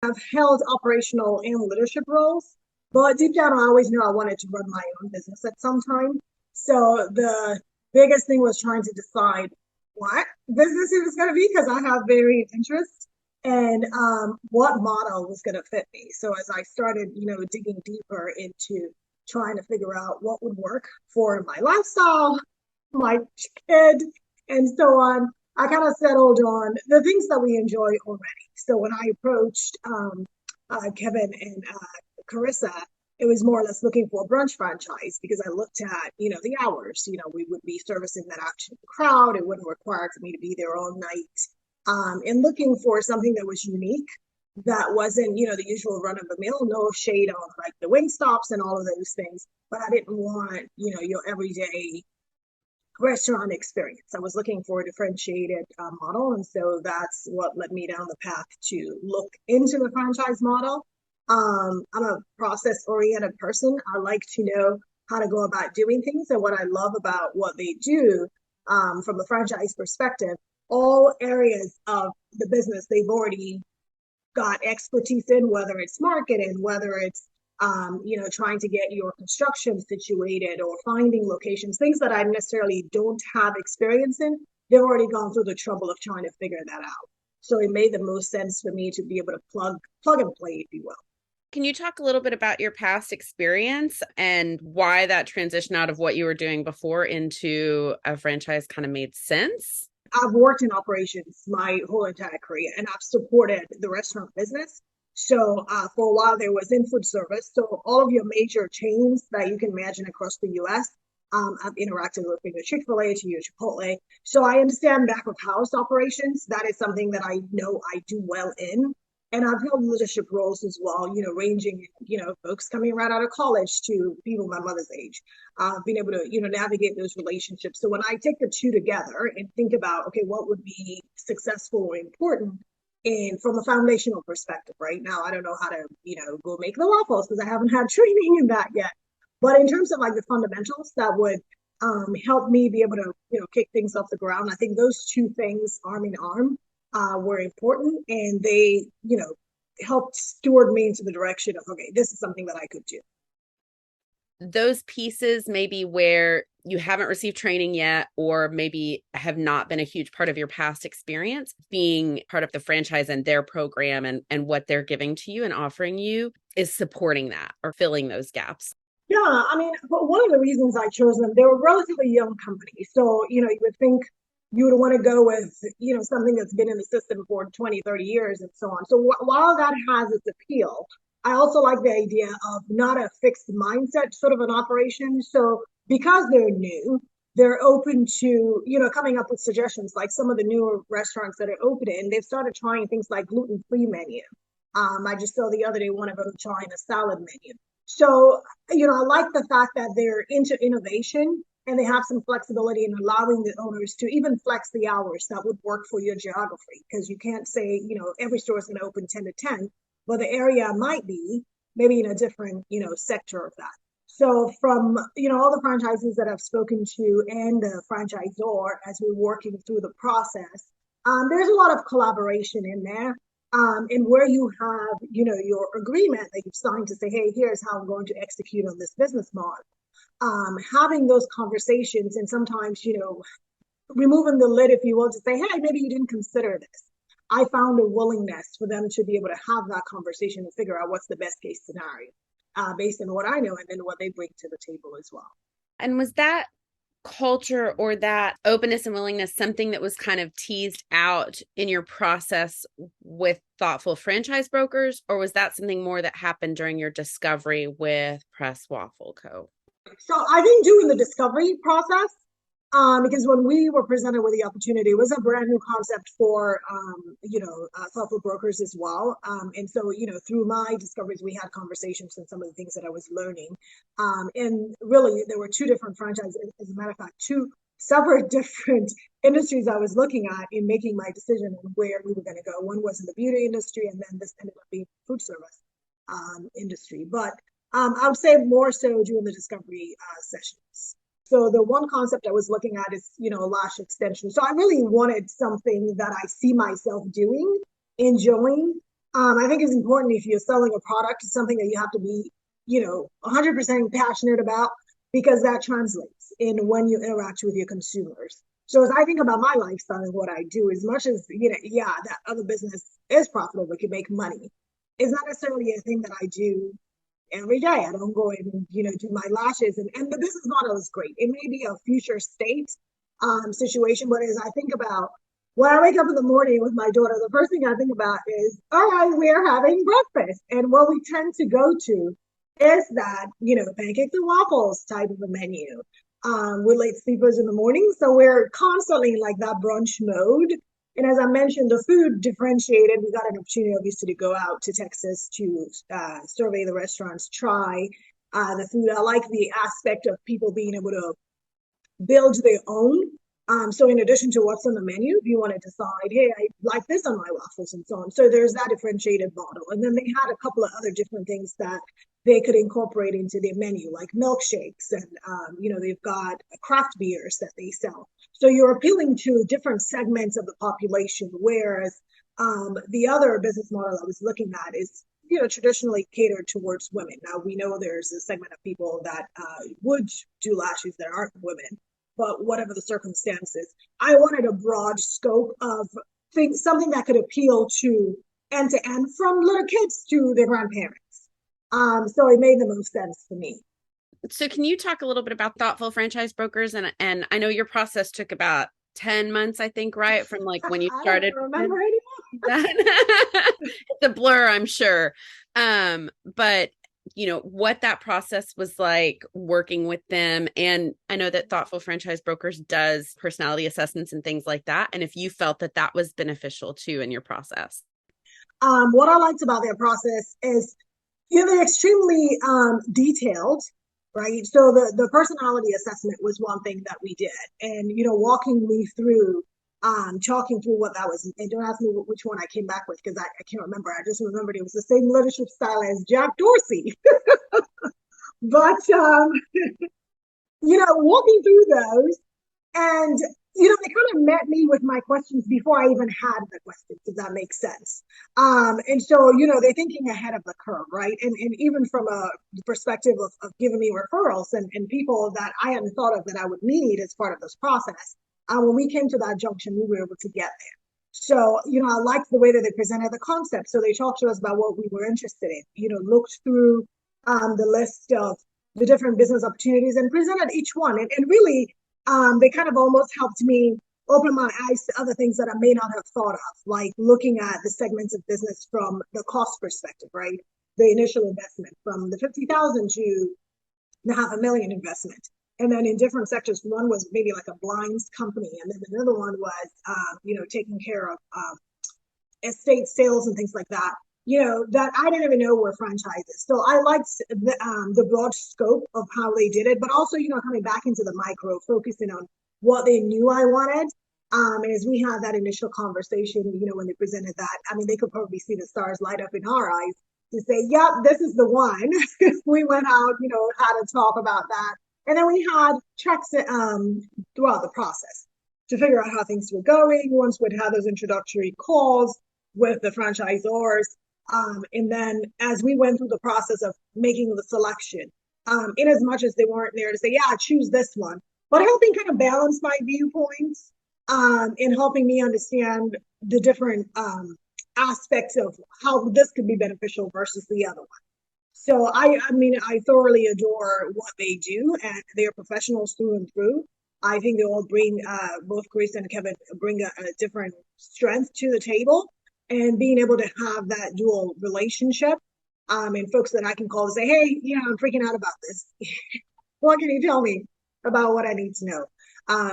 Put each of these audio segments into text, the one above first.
I've held operational and leadership roles, but deep down, I always knew I wanted to run my own business at some time. So the biggest thing was trying to decide what business it was going to be because I have varied interests and what model was going to fit me. So as I started, digging deeper into trying to figure out what would work for my lifestyle, my kid, and so on, I kind of settled on the things that we enjoy already. So when I approached Kevin and Carissa, it was more or less looking for a brunch franchise because I looked at, the hours. We would be servicing that afternoon crowd. It wouldn't require for me to be there all night. And looking for something that was unique, that wasn't, the usual run of the mill, no shade on like the wing stops and all of those things. But I didn't want, your everyday restaurant experience. I was looking for a differentiated model. And so that's what led me down the path to look into the franchise model. I'm a process oriented person. I like to know how to go about doing things. And what I love about what they do from a franchise perspective, all areas of the business they've already got expertise in, whether it's marketing, whether it's trying to get your construction situated or finding locations, things that I necessarily don't have experience in. They've already gone through the trouble of trying to figure that out. So it made the most sense for me to be able to plug and play, if you will. Can you talk a little bit about your past experience and why that transition out of what you were doing before into a franchise kind of made sense? I've worked in operations my whole entire career, and I've supported the restaurant business. So for a while there was in food service. So all of your major chains that you can imagine across the U.S. I've interacted with your Chick-fil-A to your Chipotle. So I understand back of house operations. That is something that I know I do well in. And I've held leadership roles as well, ranging, folks coming right out of college to people my mother's age, being able to, navigate those relationships. So when I take the two together and think about, okay, what would be successful or important, and from a foundational perspective, right now, I don't know how to, go make the waffles because I haven't had training in that yet. But in terms of like the fundamentals that would help me be able to, kick things off the ground, I think those two things, arm in arm, were important, and they, helped steward me into the direction of, okay, this is something that I could do. Those pieces maybe where you haven't received training yet, or maybe have not been a huge part of your past experience, being part of the franchise and their program and what they're giving to you and offering you is supporting that or filling those gaps. Yeah, I mean, but one of the reasons I chose them, they were a relatively young company. So, you would think you would want to go with, something that's been in the system for 20, 30 years and so on. So while that has its appeal, I also like the idea of not a fixed mindset sort of an operation. So because they're new, they're open to, coming up with suggestions, like some of the newer restaurants that are opening, they've started trying things like gluten-free menu. I just saw the other day one of them trying a salad menu. So, I like the fact that they're into innovation and they have some flexibility in allowing the owners to even flex the hours that would work for your geography. Because you can't say, every store is going to open 10 to 10, but the area might be maybe in a different, sector of that. So from, all the franchises that I've spoken to and the franchisor as we're working through the process, there's a lot of collaboration in there. And where you have, your agreement that you've signed to say, hey, here's how I'm going to execute on this business model. Having those conversations and sometimes, removing the lid, if you will, to say, hey, maybe you didn't consider this. I found a willingness for them to be able to have that conversation and figure out what's the best case scenario based on what I know and then what they bring to the table as well. And was that culture or that openness and willingness something that was kind of teased out in your process with thoughtful franchise brokers, or was that something more that happened during your discovery with Press Waffle Co? So I think doing the discovery process, because when we were presented with the opportunity, it was a brand new concept for, thoughtful brokers as well. And so, through my discoveries, we had conversations and some of the things that I was learning. And really, there were two different franchises, as a matter of fact, two separate different industries I was looking at in making my decision on where we were going to go. One was in the beauty industry, and then this ended up being food service industry. But I would say more so during the discovery sessions. So the one concept I was looking at is, a lash extension. So I really wanted something that I see myself doing, enjoying, I think it's important if you're selling a product, it's something that you have to be, 100% passionate about because that translates in when you interact with your consumers. So as I think about my lifestyle and what I do, as much as, yeah, that other business is profitable, it can make money. It's not necessarily a thing that I do every day. I don't go and, do my lashes and the business model is great. It may be a future state situation, but as I think about when I wake up in the morning with my daughter, the first thing I think about is, all right, we're having breakfast. And what we tend to go to is that, pancakes and waffles type of a menu. We're late sleepers in the morning. So we're constantly in like that brunch mode. And as I mentioned, the food differentiated. We got an opportunity, obviously, to go out to Texas to survey the restaurants, try the food. I like the aspect of people being able to build their own. So in addition to what's on the menu, if you want to decide, hey, I like this on my waffles and so on. So there's that differentiated model. And then they had a couple of other different things that they could incorporate into their menu, like milkshakes and, they've got craft beers that they sell. So you're appealing to different segments of the population, whereas the other business model I was looking at is traditionally catered towards women. Now we know there's a segment of people that would do lashes that aren't women, but whatever the circumstances, I wanted a broad scope of things, something that could appeal to end to end from little kids to their grandparents. So it made the most sense for me. So can you talk a little bit about thoughtful franchise brokers? And I know your process took about 10 months, I think, right? From like when you I don't started. remember anymore. It's a blur, I'm sure. But what that process was like working with them. And I know that Thoughtful Franchise Brokers does personality assessments and things like that. And if you felt that that was beneficial too in your process. What I liked about their process is, they're extremely detailed, right? So the personality assessment was one thing that we did, and walking me through, talking through what that was. And don't ask me which one I came back with because I can't remember. I just remembered it was the same leadership style as Jack Dorsey. But walking through those and they kind of met me with my questions before I even had the questions, if that makes sense. And so, they're thinking ahead of the curve, right? And even from a perspective of giving me referrals and people that I hadn't thought of that I would need as part of this process. When we came to that junction, we were able to get there. So, I liked the way that they presented the concept. So they talked to us about what we were interested in, looked through the list of the different business opportunities and presented each one. And really, they kind of almost helped me open my eyes to other things that I may not have thought of, like looking at the segments of business from the cost perspective, right? The initial investment from the 50,000 to the $500,000 investment. And then in different sectors, one was maybe like a blinds company. And then another one was, taking care of estate sales and things like that, that I didn't even know were franchises. So I liked the broad scope of how they did it, but also, coming back into the micro, focusing on what they knew I wanted. And as we had that initial conversation, when they presented that, I mean, they could probably see the stars light up in our eyes to say, yep, this is the one. We went out, had a talk about that. And then we had checks throughout the process to figure out how things were going. Once we'd had those introductory calls with the franchisors. And then as we went through the process of making the selection, in as much as they weren't there to say, yeah, choose this one, but helping kind of balance my viewpoints and helping me understand the different aspects of how this could be beneficial versus the other one. So I mean, I thoroughly adore what they do, and they're professionals through and through. I think they all bring, both Chris and Kevin bring a different strength to the table, and being able to have that dual relationship, and folks that I can call and say, hey, I'm freaking out about this. What can you tell me about what I need to know?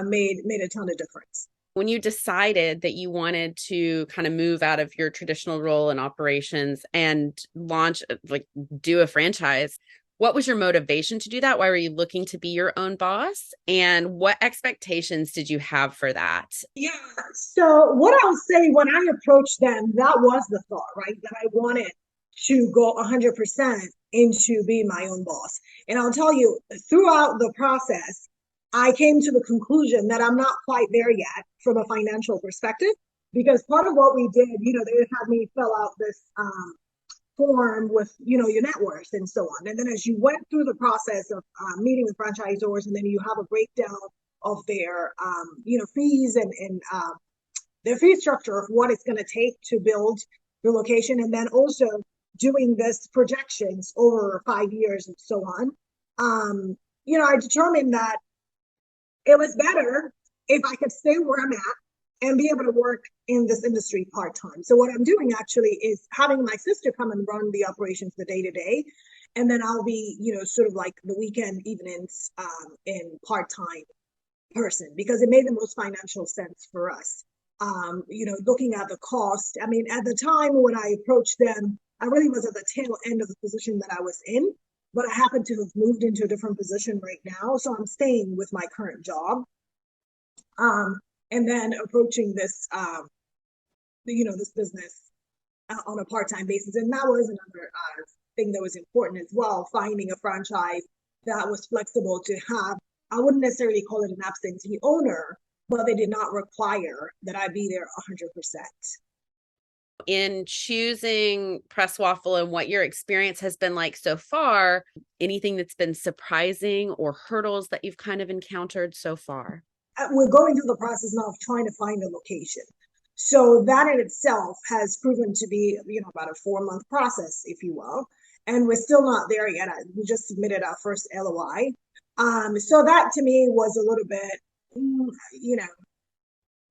Made a ton of difference. When you decided that you wanted to kind of move out of your traditional role in operations and launch, like do a franchise, what was your motivation to do that? Why were you looking to be your own boss? And what expectations did you have for that? Yeah. So what I'll say, when I approached them, that was the thought, right? That I wanted to go 100% into being my own boss. And I'll tell you, throughout the process, I came to the conclusion that I'm not quite there yet from a financial perspective, because part of what we did, they had me fill out this form with, your net worth and so on. And then as you went through the process of meeting the franchisors, and then you have a breakdown of their, fees and their fee structure of what it's going to take to build the location, and then also doing this projections over 5 years and so on. I determined that it was better if I could stay where I'm at and be able to work in this industry part-time. So what I'm doing actually is having my sister come and run the operations the day-to-day, and then I'll be, sort of like the weekend evenings in part-time person, because it made the most financial sense for us. Looking at the cost. I mean, at the time when I approached them, I really was at the tail end of the position that I was in, but I happen to have moved into a different position right now. So I'm staying with my current job. And then approaching this, this business on a part-time basis. And that was another thing that was important as well, finding a franchise that was flexible to have, I wouldn't necessarily call it an absentee owner, but they did not require that I be there 100%. In choosing Press Waffle and what your experience has been like so far, anything that's been surprising or hurdles that you've kind of encountered so far? We're going through the process now of trying to find a location. So that in itself has proven to be, about a 4-month process, if you will. And we're still not there yet. We just submitted our first LOI. So that to me was a little bit,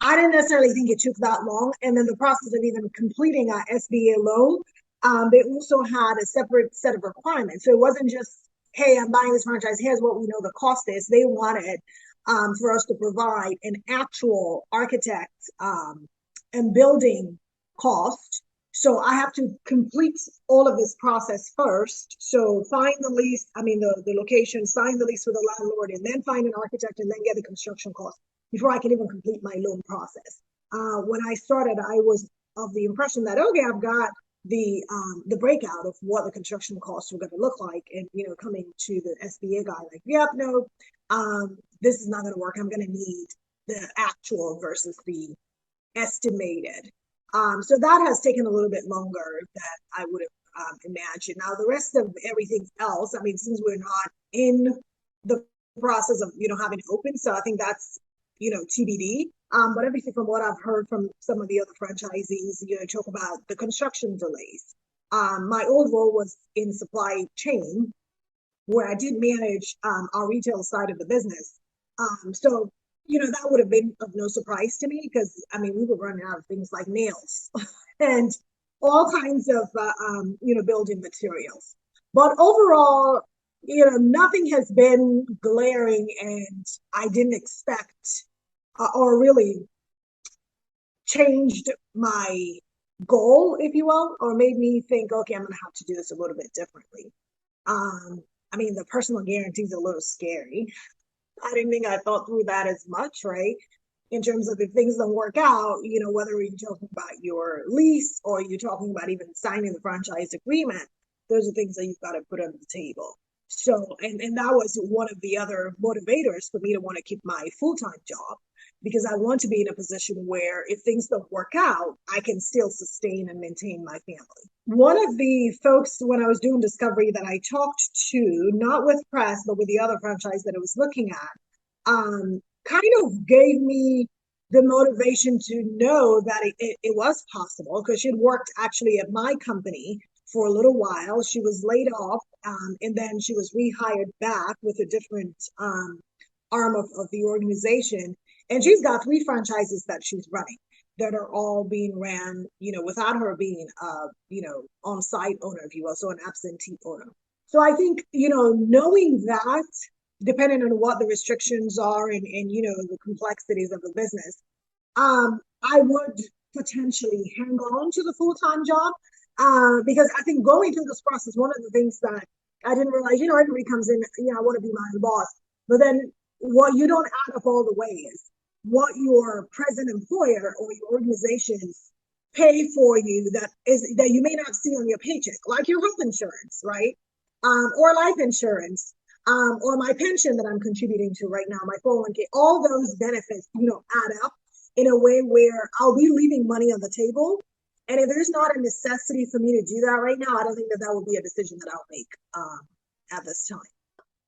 I didn't necessarily think it took that long. And then the process of even completing our SBA loan, they also had a separate set of requirements. So it wasn't just, hey, I'm buying this franchise, here's what we know the cost is. They wanted for us to provide an actual architect and building cost. So I have to complete all of this process first. So find the lease, the location, sign the lease with the landlord, and then find an architect, and then get the construction cost before I can even complete my loan process. When I started, I was of the impression that, okay, I've got the breakout of what the construction costs were going to look like, and coming to the SBA guy like, yep, no, this is not going to work. I'm going to need the actual versus the estimated. So that has taken a little bit longer than I would have imagined. Now the rest of everything else, since we're not in the process of having it open, so I think that's TBD. But everything from what I've heard from some of the other franchisees, talk about the construction delays. My old role was in supply chain, where I did manage our retail side of the business. So, that would have been of no surprise to me, because, we were running out of things like nails and all kinds of, building materials. But overall, nothing has been glaring, and I didn't expect or really changed my goal, if you will, or made me think, okay, I'm going to have to do this a little bit differently. The personal guarantee is a little scary. I didn't think I thought through that as much, right? In terms of if things don't work out, whether you're talking about your lease or you're talking about even signing the franchise agreement, those are things that you've got to put on the table. So, and that was one of the other motivators for me to want to keep my full-time job, because I want to be in a position where if things don't work out, I can still sustain and maintain my family. One of the folks, when I was doing discovery, that I talked to, not with Press, but with the other franchise that I was looking at, kind of gave me the motivation to know that it was possible, because she had worked actually at my company for a little while. She was laid off, and then she was rehired back with a different arm of the organization. And she's got 3 franchises that she's running that are all being ran, without her being on-site owner, if you will, so an absentee owner. So I think, knowing that, depending on what the restrictions are and the complexities of the business, I would potentially hang on to the full-time job, because I think going through this process, one of the things that I didn't realize, everybody comes in, I want to be my own boss, but then what you don't add up all the way is what your present employer or your organizations pay for you that you may not see on your paycheck, like your health insurance, right? Or life insurance, or my pension that I'm contributing to right now, my 401k, all those benefits, add up. in a way where I'll be leaving money on the table. And if there's not a necessity for me to do that right now, I don't think that that would be a decision that I'll make at this time.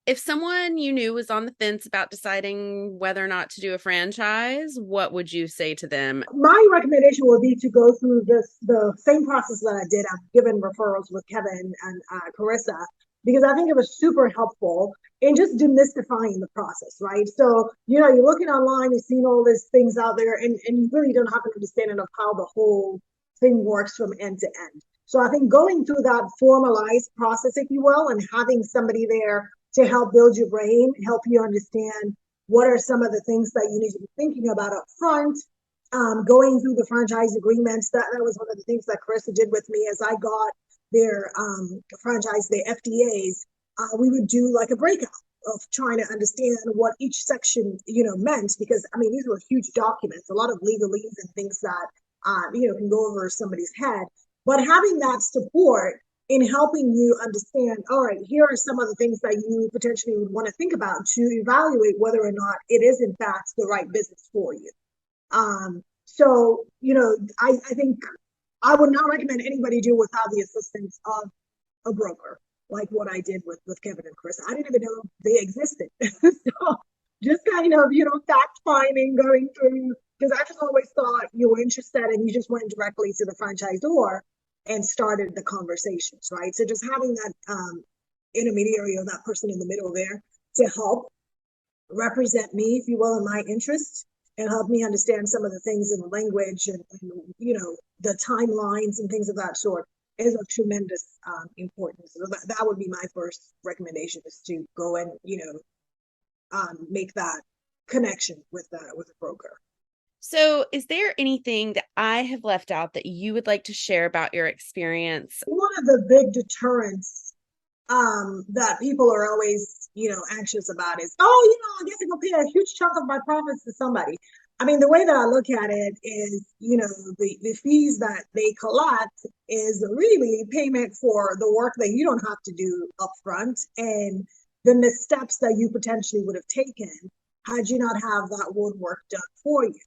If someone you knew was on the fence about deciding whether or not to do a franchise, what would you say to them? My recommendation would be to go through the same process that I did. I've given referrals with Kevin and Charista because I think it was super helpful in just demystifying the process, right? So, you're looking online, you've seen all these things out there, and you really don't have an understanding of how the whole thing works from end to end. So I think going through that formalized process, if you will, and having somebody there to help build your brain, help you understand what are some of the things that you need to be thinking about up front, going through the franchise agreements. That was one of the things that Carissa did with me as I got their franchise, the FDAs. We would do like a breakout of trying to understand what each section, meant, because I mean, these were huge documents, a lot of legalese and things that, can go over somebody's head. But having that support in helping you understand, all right, here are some of the things that you potentially would want to think about to evaluate whether or not it is in fact the right business for you. So, I think I would not recommend anybody do without the assistance of a broker, like what I did with Kevin and Chris. I didn't even know they existed. So just kind of, fact finding, going through, because I just always thought you were interested and you just went directly to the franchisor and started the conversations, right? So just having that intermediary or that person in the middle there to help represent me, if you will, in my interest and help me understand some of the things in the language and the timelines and things of that sort is of tremendous importance. So that would be my first recommendation, is to go and make that connection with a broker. So, is there anything that I have left out that you would like to share about your experience? One of the big deterrents that people are always, anxious about is, I guess I'm gonna pay a huge chunk of my profits to somebody. I mean, the way that I look at it is, the fees that they collect is really payment for the work that you don't have to do upfront and then the steps that you potentially would have taken had you not have that woodwork done for you.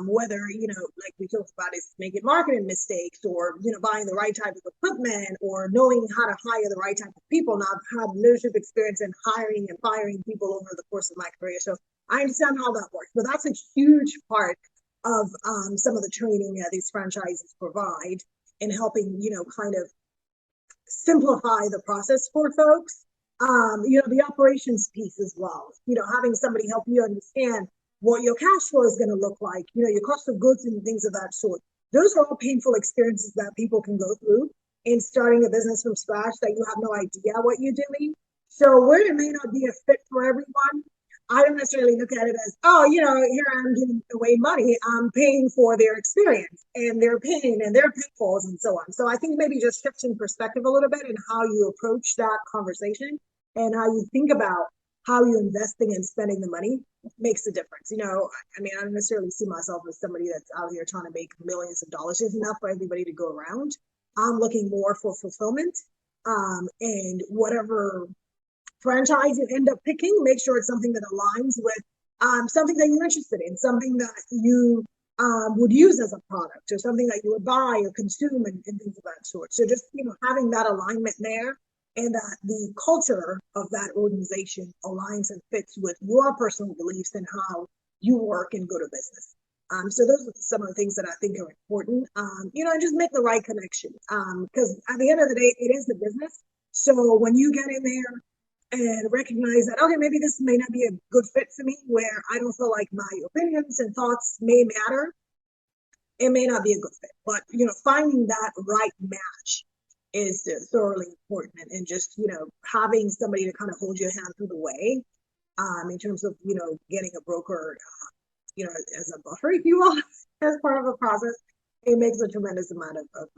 Whether, like we talked about, is making marketing mistakes or, buying the right type of equipment or knowing how to hire the right type of people. Now, I've had leadership experience in hiring and firing people over the course of my career. So I understand how that works, but that's a huge part of some of the training that these franchises provide in helping, kind of simplify the process for folks. The operations piece as well, having somebody help you understand what your cash flow is going to look like, your cost of goods and things of that sort. Those are all painful experiences that people can go through in starting a business from scratch that you have no idea what you're doing. So where it may not be a fit for everyone, I don't necessarily look at it as, here I'm giving away money. I'm paying for their experience and their pain and their pitfalls and so on. So I think maybe just shifting perspective a little bit in how you approach that conversation and how you think about how you're investing and spending the money makes a difference. I don't necessarily see myself as somebody that's out here trying to make millions of dollars. There's enough for everybody to go around. I'm looking more for fulfillment, and whatever franchise you end up picking, make sure it's something that aligns with something that you're interested in, something that you would use as a product or something that you would buy or consume and things of that sort. So just, having that alignment there and that the culture of that organization aligns and fits with your personal beliefs and how you work and go to business. So those are some of the things that I think are important, and just make the right connection. Because at the end of the day, it is the business. So when you get in there and recognize that, okay, maybe this may not be a good fit for me, where I don't feel like my opinions and thoughts may matter, it may not be a good fit. But, finding that right match is thoroughly important, and just having somebody to kind of hold your hand through the way in terms of getting a broker as a buffer, if you will, as part of the process. It makes a tremendous amount of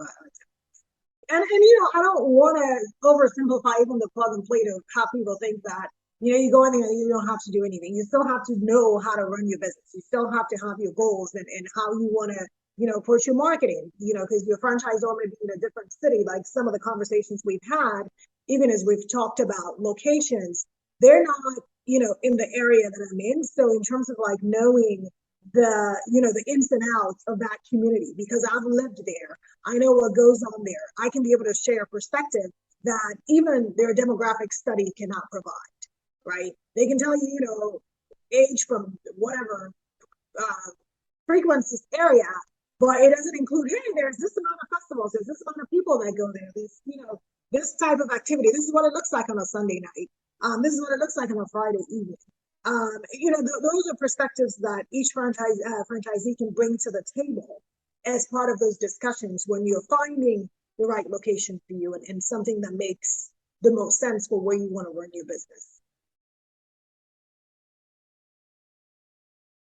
and I don't want to oversimplify even the plug and play to have people think that you go in there and you don't have to do anything. You still have to know how to run your business. You still have to have your goals and how you want to push your marketing, because your franchise may be in a different city. Like some of the conversations we've had, even as we've talked about locations, they're not, in the area that I'm in. So in terms of like knowing the ins and outs of that community because I've lived there. I know what goes on there. I can be able to share a perspective that even their demographic study cannot provide, right? They can tell you, age from whatever frequency area, but it doesn't include, hey, there's this amount of festivals, there's this amount of people that go there, this type of activity. This is what it looks like on a Sunday night. This is what it looks like on a Friday evening. Those are perspectives that each franchisee can bring to the table as part of those discussions when you're finding the right location for you and something that makes the most sense for where you want to run your business.